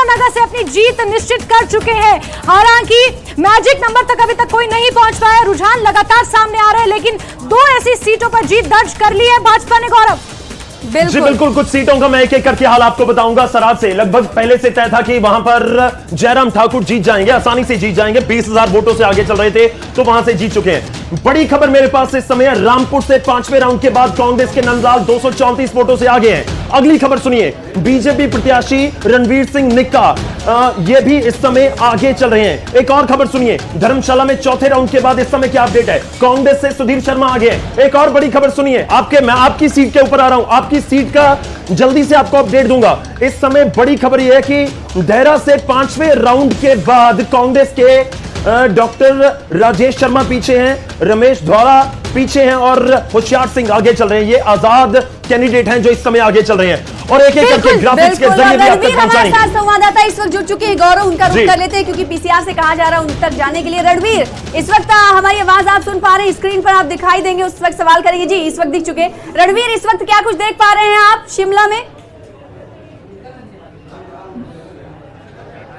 सुंदरनगर से अपनी जीत निश्चित कर चुके हैं। हालांकि मैजिक नंबर तक अभी तक कोई नहीं पहुंच पाया, रुझान लगातार सामने आ रहे हैं, लेकिन 2 ऐसी सीटों पर जीत दर्ज कर ली है भाजपा ने। गौरव जी बिल्कुल, कुछ सीटों का मैं एक एक करके हाल आपको बताऊंगा। सराज से लगभग पहले से तय था कि वहां पर जयराम ठाकुर जीत जाएंगे, आसानी से जीत जाएंगे। 20,000 वोटों से आगे चल रहे थे तो वहां से जीत चुके हैं। बड़ी खबर मेरे पास इस समय रामपुर से 5वें राउंड के बाद कांग्रेस के नंदलाल 234 वोटों से आगे हैं। अगली खबर सुनिए, बीजेपी प्रत्याशी रणवीर सिंह निक्का ये भी इस समय आगे चल रहे हैं। एक और खबर सुनिए, धर्मशाला में चौथे राउंड के बाद इस समय क्या अपडेट है, कांग्रेस से सुधीर शर्मा आगे है। एक और बड़ी खबर सुनिए, मैं आपकी सीट के ऊपर आ रहा हूं, आपकी सीट का जल्दी से आपको अपडेट दूंगा। इस समय बड़ी खबर यह है कि देहरा से 5वें राउंड के बाद कांग्रेस के डॉक्टर राजेश शर्मा पीछे हैं, रमेश धौड़ा पीछे हैं और होशियार सिंह आगे चल रहे हैं। ये आजाद कैंडिडेट हैं जो इस समय आगे चल रहे हैं और एक एक करके ग्राफिक्स के जरिए भी आप तक पहुंचाएंगे। हमारे साथ संवाददाता इस वक्त जुड़ चुके हैं, गौरव उनका रुख कर लेते हैं क्योंकि पीसीआर से कहा जा रहा है उन तक जाने के लिए। रणवीर, इस वक्त हमारी आवाज आप सुन पा रहे हैं, स्क्रीन पर आप दिखाई देंगे, उस वक्त सवाल करेंगे। जी इस वक्त दिख चुके। रणवीर, इस वक्त क्या कुछ देख पा रहे हैं आप शिमला में?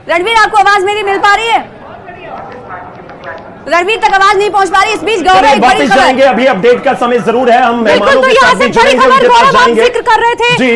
रणवीर, आपको आवाज मेरी मिल पा रही है? रणवीर तक आवाज नहीं पहुंच पा रही। इस बीच गौरव वापस जाएंगे, अभी अपडेट का समय जरूर है, हम बिल्कुल। तो यहाँ से बड़ी खबर गौरव आप जिक्र कर रहे थे जी,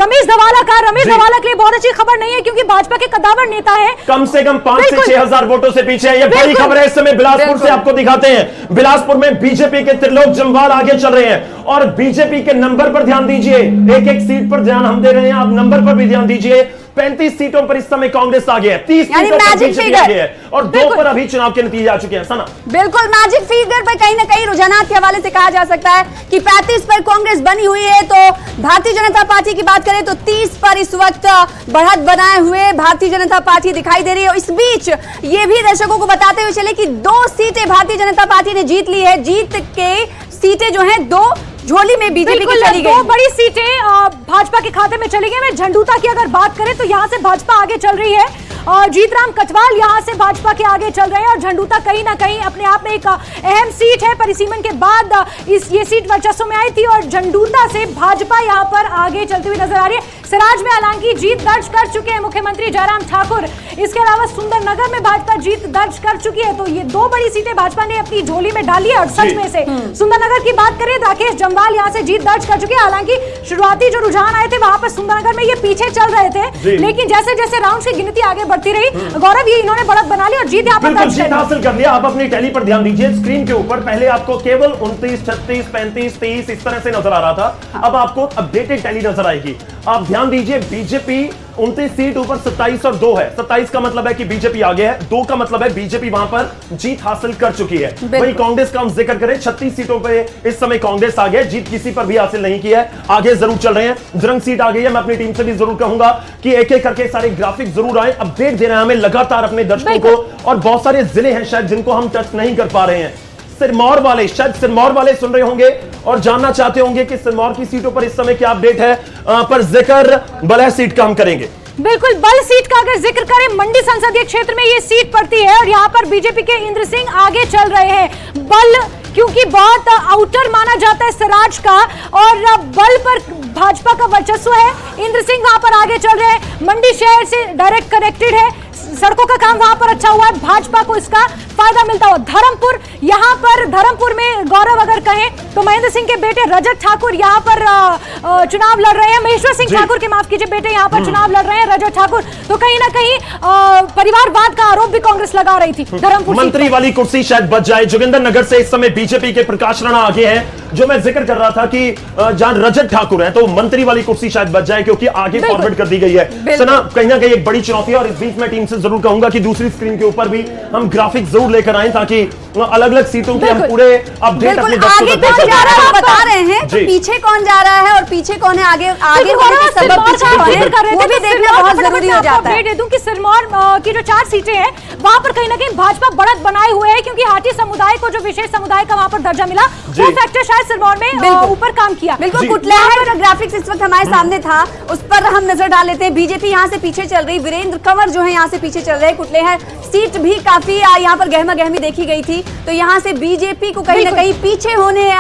रमेश धवाला का। रमेश धवाला के लिए बहुत अच्छी खबर नहीं है क्योंकि भाजपा के कद्दावर नेता है, कम से कम 5 से 6,000 वोटों से पीछे है। ये बड़ी खबर है। इस समय बिलासपुर से आपको दिखाते हैं, बिलासपुर में बीजेपी के त्रिलोक जम्वाल आगे चल रहे हैं और बीजेपी के नंबर पर ध्यान दीजिए। एक एक सीट पर ध्यान हम दे रहे हैं, आप नंबर पर भी ध्यान दीजिए। 35 सीटों पर इस समय कांग्रेस आगे है, 30 सीटों पर बीजेपी आगे है और 2 पर अभी चुनाव के नतीजे आ चुके हैं। सना, बिल्कुल, मैजिक फिगर पर कहीं ना कहीं रुझानात के हवाले से कहा जा सकता है कि 35 पर कांग्रेस बनी हुई है, तो भारतीय जनता पार्टी की बात करें तो 30 पर इस वक्त बढ़त बनाए हुए भारतीय जनता पार्टी दिखाई दे रही है। इस बीच ये भी दर्शकों को बताते हुए चले कि 2 सीटें भारतीय जनता पार्टी ने जीत ली है। जीत के सीटें जो हैं 2 झोली में बीजेपी की चली गई। 2 बड़ी सीटें भाजपा के खाते में चली गई। मैं झंडूता की अगर बात करें तो यहाँ से भाजपा आगे चल रही है और जीतराम कटवाल यहाँ से भाजपा के आगे चल रहे हैं और झंडूता कहीं ना कहीं अपने आप में एक अहम सीट है। परिसीमन के बाद ये सीट वर्चस्व में आई थी और झंडूता से भाजपा यहाँ पर आगे चलती हुई नजर आ रही है। सिराज में हालांकि जीत दर्ज कर चुके हैं मुख्यमंत्री जयराम ठाकुर, इसके अलावा सुंदरनगर में भाजपा जीत दर्ज कर चुकी है। तो ये 2 बड़ी सीटें भाजपा ने अपनी झोली में डाली है और सच में से सुंदरनगर की बात करें, राकेश जम्वाल यहाँ से जीत दर्ज कर चुके हैं। हालांकि शुरुआती जो रुझान आए थे वहां पर सुंदरनगर में ये पीछे चल रहे थे, लेकिन जैसे जैसे राउंड की गिनती आगे बढ़ती रही, गौरव ये इन्होंने बढ़त बना ली और जीत यहाँ पर जीत हासिल कर लिया। आप अपनी टैली पर ध्यान दीजिए, स्क्रीन के ऊपर पहले आपको केवल 29, 36, 35, 23 इस तरह से नजर आ रहा था, अब आपको अपडेटेड टैली नजर आएगी। आप ध्यान दीजिए, बीजेपी 29 सीट ऊपर 27 और 2 है। 27 का मतलब है कि बीजेपी आगे है, 2 का मतलब है बीजेपी वहां पर जीत हासिल कर चुकी है। वहीं कांग्रेस का हम जिक्र करें, 36 सीटों पे इस समय कांग्रेस आगे है, जीत किसी पर भी हासिल नहीं की है, आगे जरूर चल रहे हैं। द्रंग सीट आ गई है। मैं अपनी टीम से भी जरूर कहूंगा कि एक एक करके सारे ग्राफिक जरूर आए, अपडेट देना है हमें लगातार अपने दर्शकों को। और बहुत सारे जिले हैं शायद जिनको हम टच नहीं कर पा रहे हैं। सिरमौर वाले, शायद सिरमौर वाले सुन रहे होंगे और जानना चाहते होंगे कि सिरमौर की सीटों पर इस समय क्या अपडेट है, पर जिक्र बलह सीट का हम करेंगे। बिल्कुल, बल सीट का अगर जिक्र करें, मंडी संसदीय क्षेत्र में ये सीट पड़ती है और यहाँ पर बीजेपी के इंद्र सिंह आगे चल रहे हैं। बल क्योंकि बहुत आउटर माना जाता है सिराज का और बल पर भाजपा का वर्चस्व है, इंद्र सिंह वहां पर आगे चल रहे हैं। मंडी शहर से डायरेक्ट कनेक्टेड है, सड़कों का काम वहां पर अच्छा हुआ है, भाजपा को इसका फायदा मिलता हुआ। धर्मपुर, यहाँ पर धर्मपुर में गौरव अगर कहें तो महेंद्र सिंह के बेटे रजत ठाकुर यहाँ पर चुनाव लड़ रहे हैं, महेश्वर सिंह ठाकुर के माफ कीजिए बेटे यहाँ पर चुनाव लड़ रहे हैं, रजत ठाकुर। तो कहीं ना कहीं परिवारवाद का आरोप भी कांग्रेस लगा रही थी। धर्मपुर मंत्री वाली कुर्सी शायद बच जाए। जोगिंदर नगर से इस समय बीजेपी के प्रकाश राणा आगे हैं, जो मैं जिक्र कर रहा था कि जहां रजत ठाकुर है तो मंत्री वाली कुर्सी शायद बच जाए क्योंकि आगे फॉरवर्ड कर दी गई है। सना, कहीं ना कहीं एक बड़ी चुनौती है और इस बीच में टीम से जरूर कहूंगा कि दूसरी स्क्रीन के ऊपर भी हम ग्राफिक जरूर लेकर आए ताकि अलग अलग सीटों के हम पूरे अपडेट अपने दर्शकों तक पहुंचा रहे हैं, बता रहे हैं तो पीछे कौन जा रहा है और पीछे कौन है, आगे आगे होने के सबब पीछे कौन है, वो भी देखना बहुत जरूरी हो जाता है। दे दूं कि सिरमौर की जो 4 सीटें हैं वहां पर कहीं ना कहीं भाजपा बढ़त बनाए हुए है क्योंकि हाटी समुदाय को जो विशेष समुदाय का वहां पर दर्जा मिला, वो फैक्टर शायद सिरमौर में ऊपर काम किया। बिल्कुल, कुटलैहड़ का ग्राफिक्स इस वक्त हमारे सामने था, उस पर हम नजर डाल लेते हैं। बीजेपी यहाँ से पीछे चल रही, वीरेंद्र कंवर जो है यहाँ से पीछे चल रहे। कुटलैहड़ सीट भी काफी यहाँ पर गहमा गहमी देखी गई थी, तो यहाँ से बीजेपी को कहीं ना कहीं पीछे होने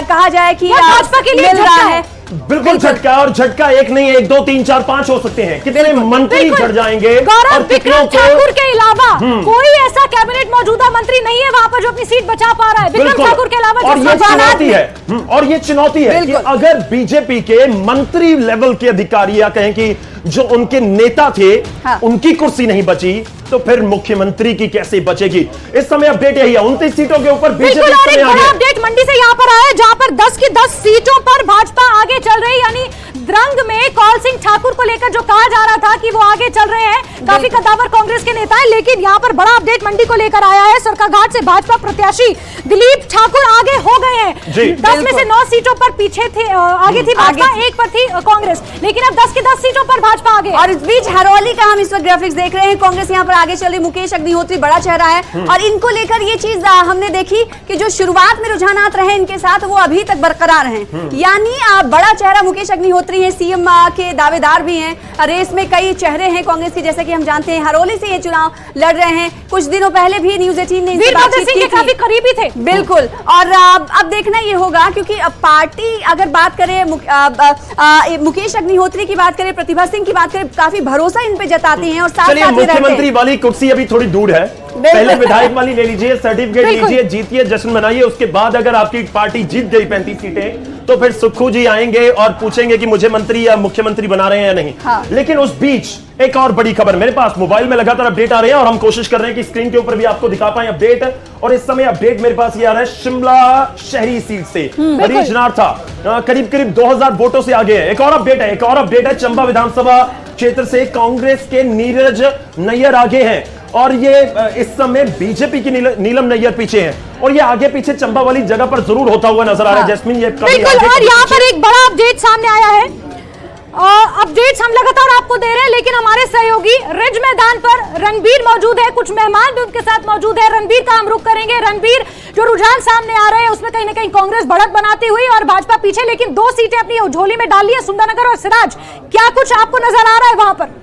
कहा जाए कि भाजपा के लिए मिल रहा है। बिल्कुल झटका, और झटका एक नहीं, 1 2 3 4 5 हो सकते हैं। कितने मंत्री झड़ जाएंगे गौरव, और विक्रम ठाकुर के अलावा कोई ऐसा कैबिनेट मौजूदा मंत्री नहीं है वहां पर जो अपनी सीट बचा पा रहा है, विक्रम ठाकुर के अलावा। और ये चुनौती है, और ये चुनौती है कि अगर बीजेपी के मंत्री लेवल के अधिकारी या कहें कि जो उनके नेता थे, उनकी कुर्सी नहीं बची, तो फिर मुख्यमंत्री की कैसे बचेगी। इस समय अपडेट यही है, 29 सीटों के ऊपर बीजेपी अपडेट मंडी से यहां पर आया है, जहां पर 10 की 10 सीटों पर भाजपा आगे चल रही, यानी द्रंग में कौल सिंह ठाकुर को लेकर जो कहा जा रहा था कि वो आगे चल रहे हैं, काफी कद्दावर कांग्रेस के नेता है, लेकिन यहां पर बड़ा अपडेट मंडी को लेकर आया है। सरकाघाट से भाजपा प्रत्याशी दिलीप ठाकुर आगे हो गए हैं। 10 में से 9 सीटों पर पीछे थे, आगे थी भाजपा, 1 पर थी कांग्रेस, लेकिन अब 10 की 10 सीटों पर भाजपा आगे। और इस बीच हरौली का हम इस वक्त ग्राफिक्स देख रहे हैं, कांग्रेस यहाँ पर आगे चल रही, मुकेश अग्निहोत्री बड़ा चेहरा है, और इनको लेकर ये चीज हमने देखी कि जो शुरुआत में रुझानात रहे इनके साथ वो अभी तक बरकरार हैं, यानी बड़ा चेहरा मुकेश अग्निहोत्री है, सीएम के दावेदार भी हैं। रेस में कई चेहरे हैं कांग्रेस के, जैसे कि हम जानते हैं हरौली से ये चुनाव लड़ रहे हैं। कुछ दिनों पहले भी न्यूज़ 18 ने इनसे बातचीत की थी, काफी करीबी थे, बिल्कुल। और अब देखना ये होगा, क्योंकि अब पार्टी अगर बात करें, मुकेश अग्निहोत्री की बात करें, प्रतिभा सिंह की बात करें, काफी भरोसा इन पे जताती हैं और साथ साथ मुख्यमंत्री वाली कुर्सी अभी थोड़ी दूर है, पहले विधायक वाली ले लीजिए, सर्टिफिकेट लीजिए, जीतिए, जश्न मनाइए, उसके बाद अगर आपकी पार्टी जीत गई 35 सीटें, तो फिर सुक्खू जी आएंगे और पूछेंगे कि मुझे मंत्री या मुख्यमंत्री बना रहे हैं या नहीं। लेकिन उस बीच एक और बड़ी खबर मेरे पास मोबाइल में लगातार अपडेट आ रहे हैं, और हम कोशिश कर रहे हैं कि स्क्रीन के ऊपर भी आपको दिखा पाए अपडेट। और इस समय अपडेट मेरे पास ये आ रहा है शिमला शहरी सीट से हरीश नारथा करीब करीब 2000 वोटों से आगे है। एक और अपडेट है, चंबा विधानसभा क्षेत्र से कांग्रेस के नीरज नैयर आगे हैं, और ये इस समय बीजेपी की नीलम नैयर पीछे हैं, और ये आगे पीछे चंबा वाली जगह पर जरूर होता हुआ नजर आ रहा है। जैस्मिन, ये बिल्कुल, और यहाँ पर एक बड़ा अपडेट सामने आया है, अपडेट्स हम लगातार आपको दे रहे हैं, लेकिन हमारे सहयोगी रिज मैदान पर रणबीर मौजूद है, कुछ मेहमान भी उनके साथ मौजूद है। रणबीर का हम रुख करेंगे। रणबीर, जो रुझान सामने आ रहे हैं उसमें कहीं ना कहीं कांग्रेस बढ़त बनाती हुई और भाजपा पीछे, लेकिन 2 सीटें अपनी झोली में डाल ली है, सुंदरनगर और सिराज। क्या कुछ आपको नजर आ रहा है वहां पर?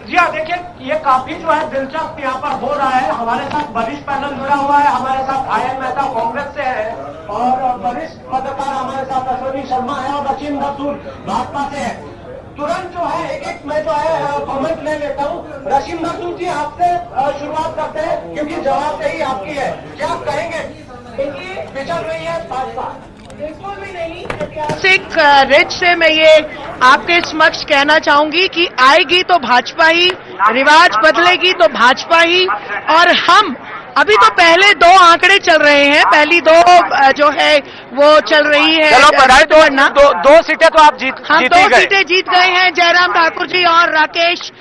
जी हाँ, देखिए ये काफी जो है दिलचस्प यहाँ पर हो रहा है। हमारे साथ वरिष्ठ पैनल जुड़ा हुआ है, हमारे साथ आयन मेहता कांग्रेस से है, और वरिष्ठ पत्रकार हमारे साथ अश्विनी शर्मा है, और रशीम नसूर भाजपा से है। तुरंत जो है एक मैं जो है कमेंट ले लेता हूँ। रशीम नसूर जी, आपसे शुरुआत करते हैं, क्योंकि जवाब सही आपकी है। क्या आप कहेंगे बिछड़ रही है भाजपा? बिल्कुल भी नहीं। ऐतिहासिक रिच से मैं ये आपके समक्ष कहना चाहूंगी कि आएगी तो भाजपा ही, रिवाज बदलेगी तो भाजपा ही। और हम अभी तो पहले 2 आंकड़े चल रहे हैं, पहली 2 जो है वो चल रही है। चलो बधाई, दो सीटें तो आप हम 2 सीटें जीत गए हैं। जयराम ठाकुर जी और राकेश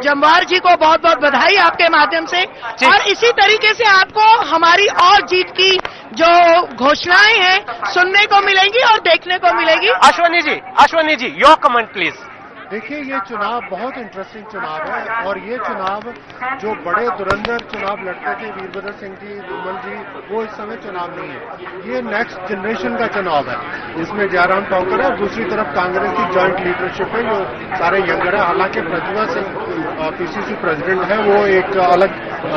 जमवार जी को बहुत बहुत बधाई आपके माध्यम से, और इसी तरीके से आपको हमारी और जीत की जो घोषणाएं हैं सुनने को मिलेंगी और देखने को मिलेगी। अश्वनी जी योर कमेंट प्लीज। देखिए, ये चुनाव बहुत इंटरेस्टिंग चुनाव है, और ये चुनाव जो बड़े धुरंधर चुनाव लड़ते थे, वीरभद्र सिंह जी, विमल जी, वो इस समय चुनाव नहीं है। ये नेक्स्ट जनरेशन का चुनाव है, इसमें जयराम ठाकुर है और दूसरी तरफ कांग्रेस की जॉइंट लीडरशिप है, जो सारे यंगर है। हालांकि प्रतिभा सिंह पीसीसी प्रेसिडेंट है, वो एक अलग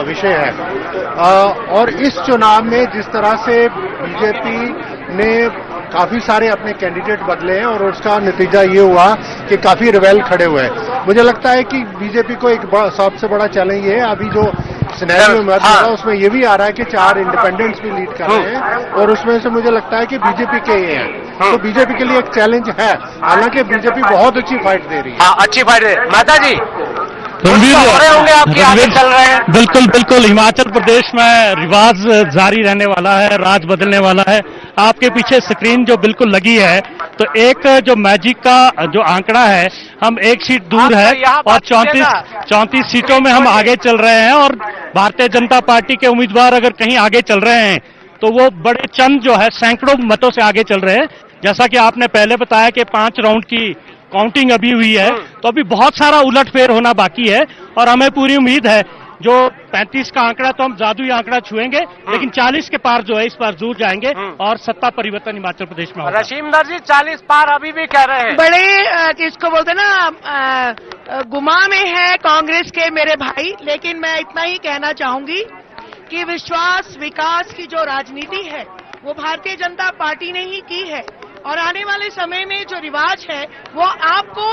विषय है। और इस चुनाव में जिस तरह से बीजेपी ने काफी सारे अपने कैंडिडेट बदले हैं, और उसका नतीजा ये हुआ कि काफी रिबेल खड़े हुए हैं। मुझे लगता है कि बीजेपी को एक सबसे बड़ा चैलेंज ये है, अभी जो सिनेरियो में रहा उसमें ये भी आ रहा है कि 4 इंडिपेंडेंट्स भी लीड कर रहे हैं, और उसमें से मुझे लगता है कि बीजेपी के ये हैं, तो बीजेपी के लिए एक चैलेंज है। हालांकि बीजेपी बहुत अच्छी फाइट दे रही है। अच्छी फाइट दे रही है। मेहता जी, होंगे आपके आगे चल रहे हैं। बिल्कुल हिमाचल प्रदेश में रिवाज जारी रहने वाला है, राज बदलने वाला है। आपके पीछे स्क्रीन जो बिल्कुल लगी है, तो एक जो मैजिक का जो आंकड़ा है, हम 1 सीट दूर है और 34 सीटों में हम आगे चल रहे हैं। और भारतीय जनता पार्टी के उम्मीदवार अगर कहीं आगे चल रहे हैं तो वो बड़े चंद जो है सैकड़ों मतों से आगे चल रहे हैं। जैसा कि आपने पहले बताया कि 5 राउंड की काउंटिंग अभी हुई है, तो अभी बहुत सारा उलटफेर होना बाकी है, और हमें पूरी उम्मीद है जो 35 का आंकड़ा तो हम जादुई आंकड़ा छुएंगे, लेकिन 40 के पार जो है इस बार जरूर जाएंगे और सत्ता परिवर्तन हिमाचल प्रदेश में होगा। रशीमदर जी 40 पार अभी भी कह रहे हैं। बड़े इसको बोलते ना गुमा में है कांग्रेस के मेरे भाई, लेकिन मैं इतना ही कहना चाहूंगी कि विश्वास विकास की जो राजनीति है वो भारतीय जनता पार्टी ने ही की है। और आने वाले समय में जो रिवाज है वो आपको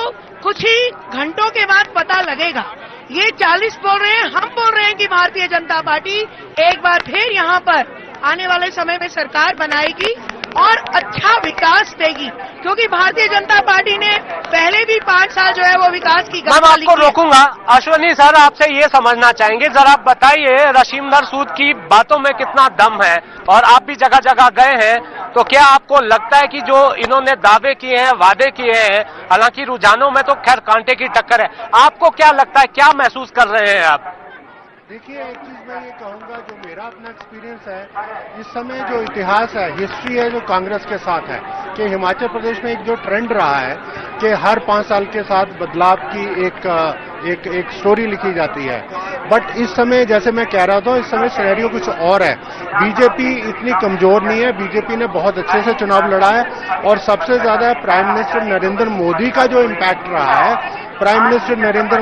कुछ ही घंटों के बाद पता लगेगा। ये 40 बोल रहे हैं, हम बोल रहे हैं कि भारतीय जनता पार्टी एक बार फिर यहाँ पर आने वाले समय में सरकार बनाएगी और अच्छा विकास देगी, क्योंकि भारतीय जनता पार्टी ने पहले भी 5 साल जो है वो विकास की मैं आपको रोकूंगा। अश्वनी सर, आपसे ये समझना चाहेंगे, जरा बताइए रशीमदर सूद की बातों में कितना दम है, और आप भी जगह जगह गए हैं, तो क्या आपको लगता है कि जो इन्होंने दावे किए हैं, वादे किए हैं, हालांकि रुझानों में तो खैर कांटे की टक्कर है, आपको क्या लगता है, क्या महसूस कर रहे हैं आप? देखिए, एक चीज मैं ये कहूंगा, जो मेरा अपना एक्सपीरियंस है, इस समय जो इतिहास है, हिस्ट्री है जो कांग्रेस के साथ है, कि हिमाचल प्रदेश में एक जो ट्रेंड रहा है कि हर 5 साल के साथ बदलाव की एक स्टोरी लिखी जाती है। बट इस समय, जैसे मैं कह रहा था, इस समय सिनेरियो कुछ और है। बीजेपी इतनी कमजोर नहीं है, बीजेपी ने बहुत अच्छे से चुनाव लड़ा है, और सबसे ज्यादा प्राइम मिनिस्टर नरेंद्र मोदी का जो इम्पैक्ट रहा है। प्राइम मिनिस्टर नरेंद्र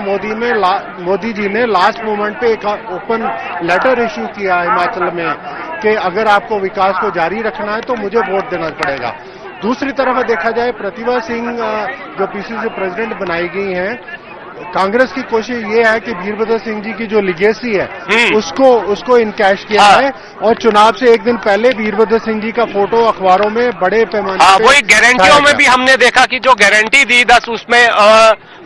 मोदी जी ने लास्ट मोमेंट पे एक ओपन लेटर इश्यू किया हिमाचल में कि अगर आपको विकास को जारी रखना है तो मुझे वोट देना पड़ेगा। दूसरी तरफ देखा जाए, प्रतिभा सिंह जो पीसीसी प्रेसिडेंट बनाई गई हैं, कांग्रेस की कोशिश ये है कि वीरभद्र सिंह जी की जो लिगेसी है उसको इनकैश किया है, और चुनाव से एक दिन पहले वीरभद्र सिंह जी का फोटो अखबारों में बड़े पैमाने पे वही गारंटियों में भी हमने देखा कि जो गारंटी दी 10 उसमें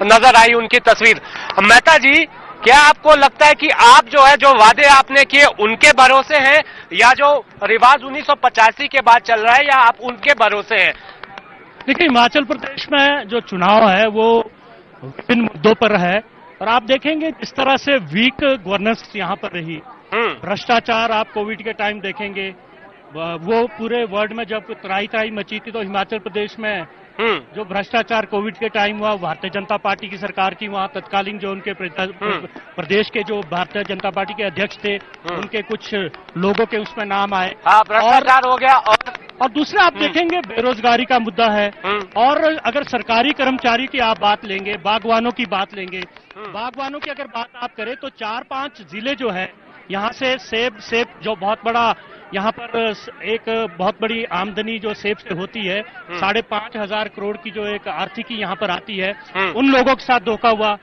नजर आई उनकी तस्वीर। मेहता जी, क्या आपको लगता है कि आप जो है, जो वादे आपने किए उनके भरोसे हैं, या जो रिवाज 1985 के बाद चल रहा है, या आप उनके भरोसे हैं? देखिए, हिमाचल प्रदेश में जो चुनाव है वो विभिन्न मुद्दों पर है, और आप देखेंगे जिस तरह से वीक गवर्नेंस यहाँ पर रही, भ्रष्टाचार आप कोविड के टाइम देखेंगे, वो पूरे वर्ल्ड में जब त्राही मची थी, तो हिमाचल प्रदेश में जो भ्रष्टाचार कोविड के टाइम हुआ, भारतीय जनता पार्टी की सरकार की, वहाँ तत्कालीन जो उनके प्रदेश के जो भारतीय जनता पार्टी के अध्यक्ष थे, उनके कुछ लोगों के उसमें नाम आए, भ्रष्टाचार हो गया। और दूसरा आप देखेंगे बेरोजगारी का मुद्दा है। और अगर सरकारी कर्मचारी की आप बात लेंगे, बागवानों की बात लेंगे, बागवानों की अगर बात आप करें तो 4-5 जिले जो है, यहाँ से सेब जो बहुत बड़ा, यहाँ पर एक बहुत बड़ी आमदनी जो सेब से होती है, 5,500 करोड़ की जो एक आर्थिकी यहाँ पर आती है, उन लोगों के साथ धोखा हुआ।